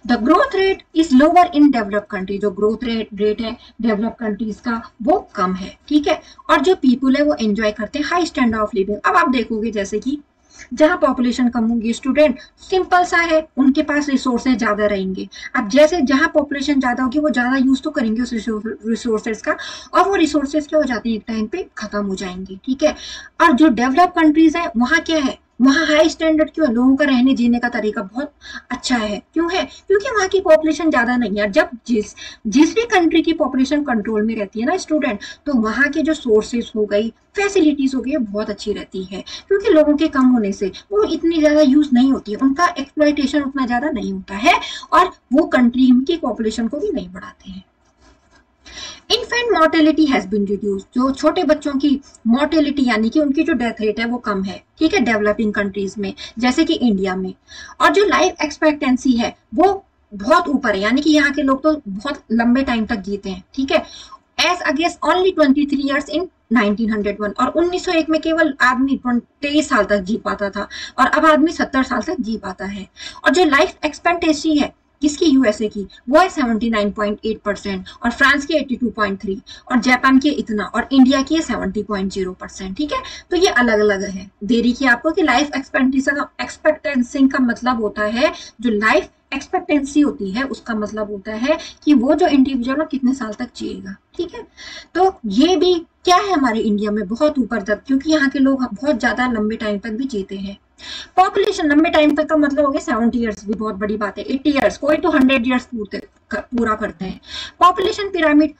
The growth rate is lower in develop country, जो ग्रोथ रेट है डेवलप कंट्रीज का वो कम है, ठीक है। और जो पीपुल है वो एंजॉय करते हैं हाई स्टैंडर्ड ऑफ लिविंग। अब आप देखोगे जैसे कि जहां पॉपुलेशन कम होगी, स्टूडेंट सिंपल सा है, उनके पास रिसोर्सेज ज्यादा रहेंगे। अब जैसे जहां पॉपुलेशन ज्यादा होगी वो ज्यादा यूज तो करेंगे उस रिसोर्सेज का, और वो रिसोर्सेज क्या हो जाते हैं एक टाइम पे खत्म हो जाएंगे, ठीक है। और जो डेवलप कंट्रीज है वहां क्या है, वहां हाई स्टैंडर्ड क्यों है, लोगों का रहने जीने का तरीका बहुत अच्छा है। क्यों है? क्योंकि वहां की पॉपुलेशन ज्यादा नहीं है। जब जिस भी कंट्री की पॉपुलेशन कंट्रोल में रहती है ना स्टूडेंट, तो वहां के जो सोर्सेज हो गई, फैसिलिटीज हो गई, बहुत अच्छी रहती है, क्योंकि लोगों के कम होने से वो इतनी ज्यादा यूज नहीं होती है, उनका एक्सप्लॉयटेशन उतना ज्यादा नहीं होता है और वो कंट्री की पॉपुलेशन को भी नहीं बढ़ाते हैं। Infant mortality has been reduce, जो छोटे बच्चों की मोर्टेलिटी यानी कि उनकी जो डेथ रेट है वो कम है, ठीक है, डेवलपिंग कंट्रीज में जैसे कि इंडिया में। और जो लाइफ एक्सपेक्टेंसी है वो बहुत ऊपर है, यानी कि यहाँ के लोग तो बहुत लंबे टाइम तक जीते हैं, ठीक है, as against only 23 years in 1901। और 1901 में केवल आदमी 23 साल तक जी पाता था और अब आदमी 70 साल तक जी पाता है। और जो लाइफ एक्सपेक्टेंसी है किसकी, यूएसए की, वो है 79.8% और फ्रांस की 82.3 और जापान की इतना और इंडिया की 70.0%, ठीक है। तो ये अलग अलग है। दे रही कि आपको कि लाइफ एक्सपेक्टेंसी का मतलब होता है, जो लाइफ एक्सपेक्टेंसी होती है उसका मतलब होता है कि वो जो इंडिविजुअल कितने साल तक जिएगा, ठीक है। तो ये भी क्या है हमारे इंडिया में बहुत ऊपर तक, क्योंकि यहाँ के लोग बहुत ज्यादा लंबे टाइम तक भी जीते हैं। पॉपुलेशन लंबे टाइम तक का मतलब हो गया 70 ईयर्स भी बहुत बड़ी बात है, 80 ईयर्स, कोई तो 100 ईयर्स पूरा करते हैं। पॉपुलेशन पिरामिड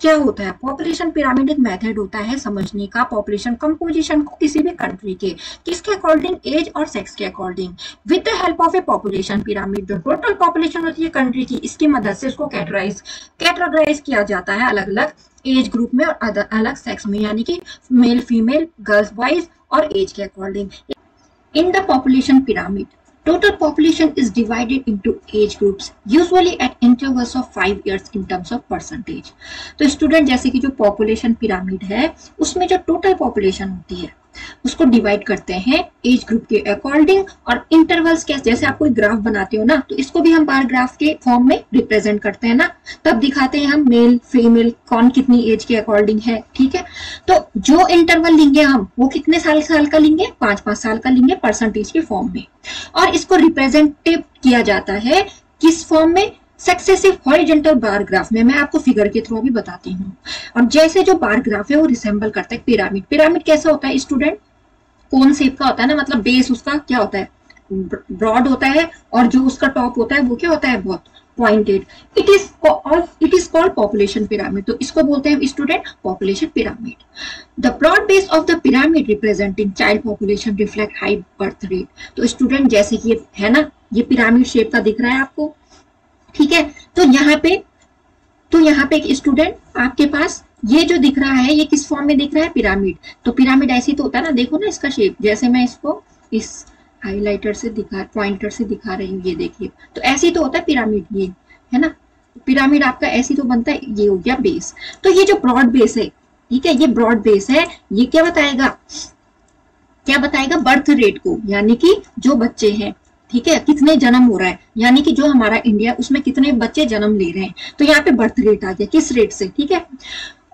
क्या होता है? पॉपुलेशन पिरामिड एक मेथड होता है समझने का पॉपुलेशन कंपोजिशन को किसी भी कंट्री के, किसके अकॉर्डिंग, एज और सेक्स के according, with the help of A population pyramid. जो टोटल पॉपुलेशन होती है कंट्री की, इसकी मदद से उसको कैटेगराइज किया जाता है अलग अलग एज ग्रुप में और अलग अलग सेक्स में, यानी कि मेल फीमेल, गर्ल्स बॉयज और एज के according. In the population pyramid, total population is divided into age groups, usually at intervals of 5 years in terms of percentage. तो स्टूडेंट जैसे कि जो पॉपुलेशन पिरामिड है उसमें जो टोटल पॉपुलेशन होती है उसको डिवाइड करते हैं एज ग्रुप के अकॉर्डिंग और इंटरवल्स के, जैसे आप कोई ग्राफ बनाते हो ना तो इसको भी हम बार ग्राफ के फॉर्म में रिप्रेजेंट करते हैं ना, तब दिखाते हैं हम मेल फीमेल कौन कितनी एज के अकॉर्डिंग है, ठीक है। तो जो इंटरवल लेंगे हम वो कितने साल का लेंगे, 5-5 साल का लेंगे परसेंटेज के फॉर्म में, और इसको रिप्रेजेंटेटिव किया जाता है किस फॉर्म में, सक्सेसिव हॉरिजॉन्टल बार ग्राफ में। मैं आपको फिगर के थ्रू भी बताती हूँ। और जैसे जो बार ग्राफ है वो रिसेंबल करता है पिरामिड। पिरामिड कैसा होता है स्टूडेंट, कोन शेप का होता है ना, मतलब बेस उसका क्या होता है, ब्रॉड होता है और जो उसका टॉप होता है वो क्या होता है, बहुत pointed. It is called population pyramid. तो इसको बोलते हैं student population pyramid. The broad base of the pyramid representing child population reflect high birth rate. तो स्टूडेंट जैसे कि है ना, ये पिरामिड शेप का दिख रहा है आपको, ठीक है। तो यहाँ पे एक स्टूडेंट आपके पास ये जो दिख रहा है ये किस फॉर्म में दिख रहा है, पिरामिड। तो पिरामिड ऐसी तो होता है ना, देखो ना इसका शेप, जैसे मैं इसको इस हाइलाइटर से पॉइंटर से दिखा रही हूँ, ये देखिए, तो ऐसी तो होता है पिरामिड, ये है ना, पिरामिड आपका ऐसी तो बनता है। ये हो गया बेस। तो ये जो ब्रॉड बेस है, ठीक है, ये ब्रॉड बेस है, ये क्या बताएगा बर्थ रेट को, यानी कि जो बच्चे हैं, ठीक है, कितने जन्म हो रहा है, यानी कि जो हमारा इंडिया उसमें कितने बच्चे जन्म ले रहे हैं। तो यहाँ पे बर्थ रेट आ गया, किस रेट से, ठीक है।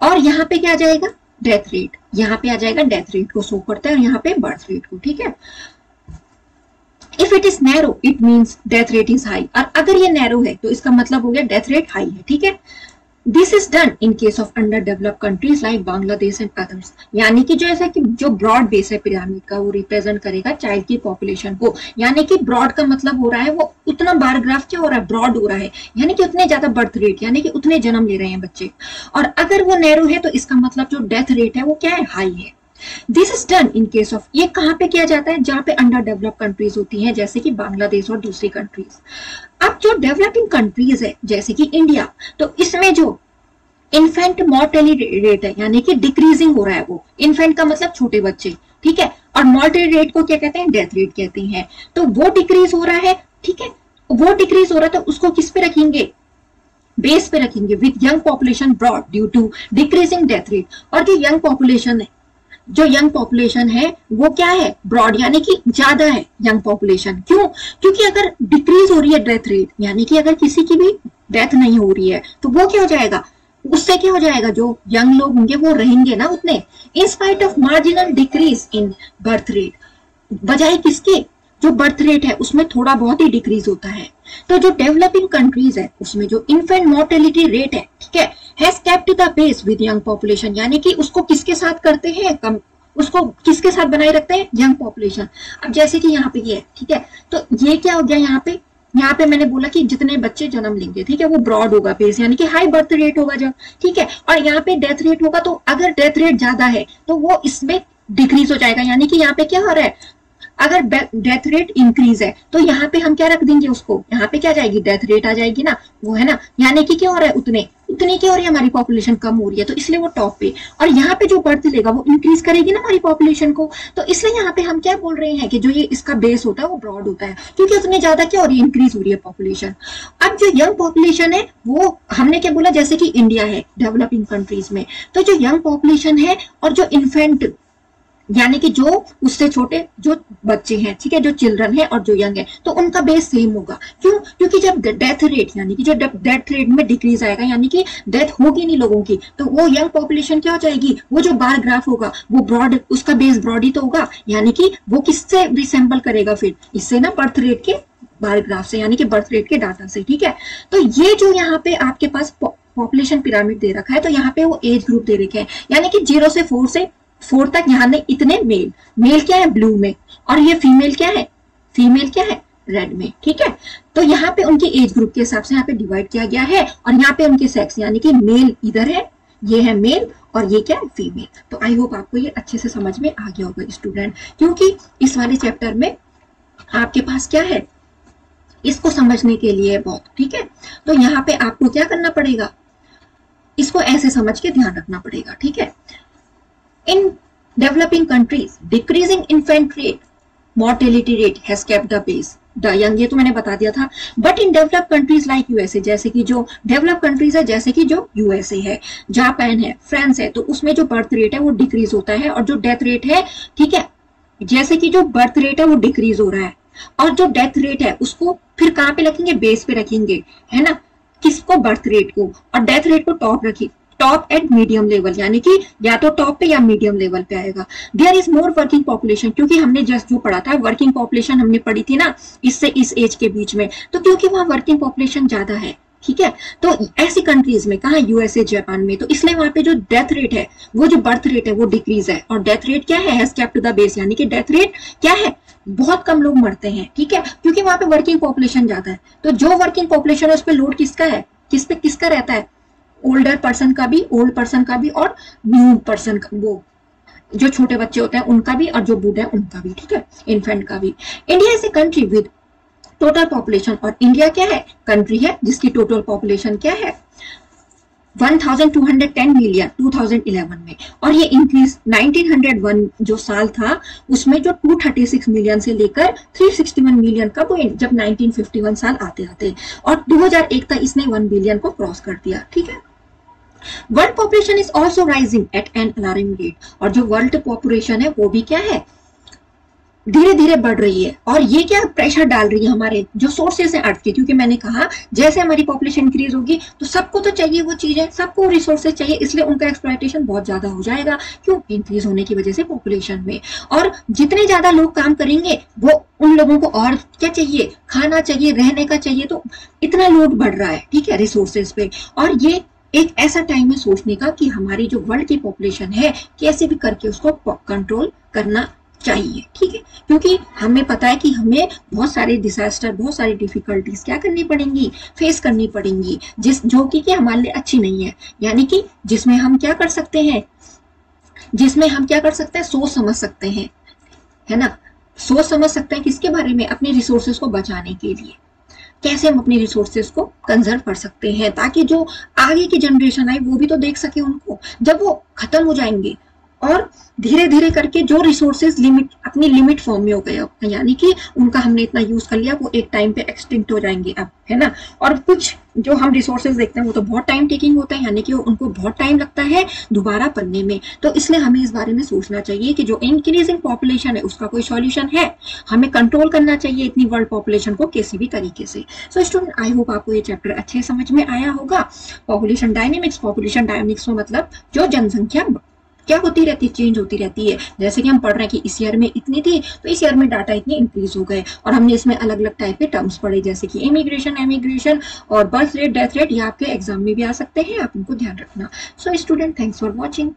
और यहाँ पे क्या आ जाएगा, डेथ रेट, यहाँ पे आ जाएगा डेथ रेट को शो करता है और यहाँ पे बर्थ रेट को, ठीक है। If it is narrow it means death rate is high, और अगर ये नैरो है तो इसका मतलब हो गया डेथ रेट हाई है, ठीक है। This is done in case of under developed countries like Bangladesh and others. यानी कि जो ऐसा कि जो ब्रॉड बेस है पिरामिड का वो रिप्रेजेंट करेगा चाइल्ड की पॉपुलेशन को, यानी कि ब्रॉड का मतलब हो रहा है वो उतना बार ग्राफ क्या हो रहा है, ब्रॉड हो रहा है, यानी कि उतने ज्यादा बर्थ रेट, यानी कि उतने जन्म ले रहे हैं बच्चे। और अगर वो नैरो है तो इसका मतलब जो डेथ रेट है वो क्या है, हाई है। This is done in case of, ये कहाँ पे किया जाता है, जहां पे अंडर डेवलप्ड कंट्रीज होती हैं, जैसे कि बांग्लादेश और दूसरी कंट्रीज। अब जो डेवलपिंग कंट्रीज है जैसे कि इंडिया, तो इसमें जो इन्फेंट इन्फेंट मोर्टेलिटी रेट है, यानी कि डिक्रीजिंग हो रहा है वो। इन्फेंट का मतलब छोटे बच्चे, ठीक है, और मोर्टेलिटी रेट को क्या कहते हैं, डेथ रेट कहते हैं। तो वो डिक्रीज हो रहा है, ठीक है, वो डिक्रीज हो रहा है, तो उसको किस पे रखेंगे, बेस पे रखेंगे, with young population broad due to decreasing death rate. और जो यंग पॉपुलेशन है, जो यंग पॉपुलेशन है वो क्या है, ब्रॉड, यानी कि ज्यादा है यंग पॉपुलेशन। क्यों, क्योंकि अगर डिक्रीज हो रही है डेथ रेट, यानी कि अगर किसी की भी डेथ नहीं हो रही है, तो वो क्या हो जाएगा, उससे क्या हो जाएगा, जो यंग लोग होंगे वो रहेंगे ना उतने, in spite of marginal decrease in birth rate, बजाय किसके, जो बर्थ रेट है उसमें थोड़ा बहुत ही डिक्रीज होता है। तो जो डेवलपिंग कंट्रीज है उसमें जो इन्फेंट मोर्टेलिटी रेट है, ठीक है, has kept the pace with young population, यानी कि उसको किसके साथ करते हैं कम, उसको किसके साथ बनाए रखते हैं, यंग पॉपुलेशन। अब जैसे कि यहाँ पे ये है, ठीक है, तो ये क्या हो गया, यहाँ पे मैंने बोला कि जितने बच्चे जन्म लेंगे, ठीक है, वो ब्रॉड होगा पेस, यानी कि हाई बर्थ रेट होगा जब, ठीक है, और यहाँ पे डेथ रेट होगा, तो अगर डेथ रेट ज्यादा है तो वो इसमें डिक्रीज हो जाएगा, यानी कि यहाँ पे क्या हो रहा है, अगर डेथ रेट इंक्रीज है तो यहाँ पे हम क्या रख देंगे उसको, यहाँ पे क्या जाएगी, डेथ रेट आ जाएगी ना, वो है ना, यानी कि क्या हो रहा है, उतनी क्या हो रही है, हमारी पॉपुलेशन कम हो रही है, तो इसलिए वो टॉप पे, और यहाँ पे जो बर्थ लेगा वो इंक्रीज करेगी ना हमारी पॉपुलेशन को, तो इसलिए यहाँ पे हम क्या बोल रहे हैं कि जो ये इसका बेस होता है वो ब्रॉड होता है, क्योंकि उतनी ज्यादा क्या हो रही है, इंक्रीज हो रही है पॉपुलेशन। अब जो यंग पॉपुलेशन है वो हमने क्या बोला, जैसे कि इंडिया है डेवलपिंग कंट्रीज में, तो जो यंग पॉपुलेशन है और जो इन्फेंट, यानी कि जो उससे छोटे जो बच्चे हैं, ठीक है, जो चिल्ड्रन है और जो यंग है, तो उनका बेस सेम होगा। क्यों, क्योंकि जब डेथ रेट, यानी कि जो डेथ रेट में डिक्रीज आएगा, यानी कि डेथ होगी नहीं लोगों की, तो वो यंग पॉपुलेशन क्या हो जाएगी, वो जो बार ग्राफ होगा वो ब्रॉड, उसका बेस ब्रॉड ही तो होगा, यानी कि वो किससे रिसेंबल करेगा, फिर इससे ना बर्थ रेट के बार ग्राफ से, यानी कि बर्थ रेट के डाटा से, ठीक है। तो ये जो यहाँ पे आपके पास पॉपुलेशन पिरामिड दे रखा है, तो यहाँ पे वो एज ग्रुप दे रखे हैं, यानी कि 0 से 4 तक यहाँ ने इतने मेल क्या है ब्लू में, और ये फीमेल क्या है रेड में, ठीक है। तो यहाँ पे उनकी एज ग्रुप के हिसाब से यहाँ पे डिवाइड किया गया है, और यहाँ पे उनके सेक्स, यानी कि मेल इधर है, ये है मेल, और ये क्या है, फीमेल। तो आई होप आपको ये अच्छे से समझ में आ गया होगा स्टूडेंट, क्योंकि इस वाले चैप्टर में आपके पास क्या है, इसको समझने के लिए बहुत, ठीक है। तो यहाँ पे आपको क्या करना पड़ेगा, इसको ऐसे समझ के ध्यान रखना पड़ेगा, ठीक है। In developing countries, decreasing infant rate, mortality rate has kept the pace. The young, ये तो मैंने बता दिया था। But in developed countries like USA, जैसे कि जो developed countries है, जैसे कि जो USA है, जापान है, फ्रांस है, तो उसमें जो बर्थ रेट है वो डिक्रीज होता है, और जो डेथ रेट है, ठीक है, जैसे कि जो बर्थ रेट है वो डिक्रीज हो रहा है, और जो डेथ रेट है उसको फिर कहाँ पे रखेंगे, बेस पे रखेंगे, है ना, किसको, बर्थ रेट को, और डेथ रेट को टॉप रखिए, टॉप एट मीडियम लेवल, यानी कि या तो टॉप पे या मीडियम लेवल पे आएगा। There is more working population, क्योंकि हमने जस्ट जो पढ़ा था वर्किंग पॉपुलेशन हमने पढ़ी थी ना, इससे इस एज के बीच में, तो क्योंकि वहां वर्किंग पॉपुलेशन ज्यादा है, ठीक है, तो ऐसी कंट्रीज में, कहा यूएसए जापान में, तो इसलिए वहां पे जो डेथ रेट है, वो जो बर्थ रेट है वो डिक्रीज है, और डेथ रेट क्या है, हैज केप्ट द बेस, यानी कि डेथ रेट क्या है, बहुत कम लोग मरते हैं, ठीक है, क्योंकि वहां पे वर्किंग पॉपुलेशन ज्यादा है। तो जो वर्किंग पॉपुलेशन है उस पर लोड किसका है, किसका रहता है, ओल्डर पर्सन का भी, ओल्ड पर्सन का भी, और न्यू पर्सन का, वो जो छोटे बच्चे होते हैं उनका भी, और जो बूढ़े हैं उनका भी, ठीक है, इन्फेंट का भी। India is a country with total population, और इंडिया क्या है, कंट्री है जिसकी टोटल पॉपुलेशन क्या है, 1210 मिलियन 2011 में, और ये इंक्रीज 1901 जो साल था उसमें जो 236 मिलियन से लेकर 361 मिलियन का वो जब 1951 साल आते, और 2001 तक इसने 1 बिलियन को क्रॉस कर दिया, ठीक है। World population is also rising at an alarming rate, और जो वर्ल्ड पॉपुलेशन है वो भी क्या है, धीरे धीरे बढ़ रही है, और ये क्या प्रेशर डाल रही है हमारे जो सोर्सेस हैं अर्थ के, क्योंकि मैंने कहा जैसे हमारी पॉपुलेशन इंक्रीज होगी तो सबको तो चाहिए वो चीजें, सबको रिसोर्सेज चाहिए, इसलिए उनका एक्सप्लॉयटेशन बहुत ज्यादा हो जाएगा, क्यों, इंक्रीज होने की वजह से पॉपुलेशन में, और जितने ज्यादा लोग काम करेंगे वो उन लोगों को और क्या चाहिए, खाना चाहिए, रहने का चाहिए, तो इतना लोड बढ़ रहा है, ठीक है, रिसोर्सेज पे। और ये एक ऐसा टाइम है सोचने का कि हमारी जो वर्ल्ड की पॉपुलेशन है कैसे भी करके उसको कंट्रोल करना चाहिए, ठीक है, क्योंकि हमें पता है कि हमें बहुत सारे डिजास्टर, बहुत सारी डिफिकल्टीज क्या करनी पड़ेंगी, फेस करनी पड़ेंगी, जो कि हमारे लिए अच्छी नहीं है, यानी कि जिसमें हम क्या कर सकते हैं, सोच समझ सकते हैं, है ना, सोच समझ सकते हैं किसके बारे में, अपने रिसोर्सेज को बचाने के लिए। कैसे हम अपनी रिसोर्सेज को कंजर्व कर सकते हैं, ताकि जो आगे की जनरेशन आए वो भी तो देख सके उनको, जब वो खत्म हो जाएंगे और धीरे धीरे करके जो रिसोर्सेज अपनी लिमिट फॉर्म में हो गए, यानी कि उनका हमने इतना यूज कर लिया, वो एक टाइम पे एक्सटिंक्ट हो जाएंगे अब, है ना। और कुछ जो हम रिसोर्सेज देखते हैं वो तो बहुत टाइम टेकिंग होता है, यानी कि उनको बहुत टाइम लगता है दोबारा बनने में। तो इसलिए हमें इस बारे में सोचना चाहिए कि जो इंक्रीजिंग पॉपुलेशन है उसका कोई सॉल्यूशन है, हमें कंट्रोल करना चाहिए इतनी वर्ल्ड पॉपुलेशन को किसी भी तरीके से। सो स्टूडेंट, आई होप आपको ये चैप्टर अच्छे समझ में आया होगा। पॉपुलेशन डायनेमिक्स में मतलब जो जनसंख्या क्या होती रहती है, चेंज होती रहती है। जैसे कि हम पढ़ रहे हैं कि इस ईयर में इतनी थी तो इस ईयर में डाटा इतनी इंक्रीज हो गए, और हमने इसमें अलग अलग टाइप के टर्म्स पढ़े, जैसे कि इमिग्रेशन, एमिग्रेशन और बर्थ रेट, डेथ रेट। ये आपके एग्जाम में भी आ सकते हैं, आप इनको ध्यान रखना। So student, thanks for watching.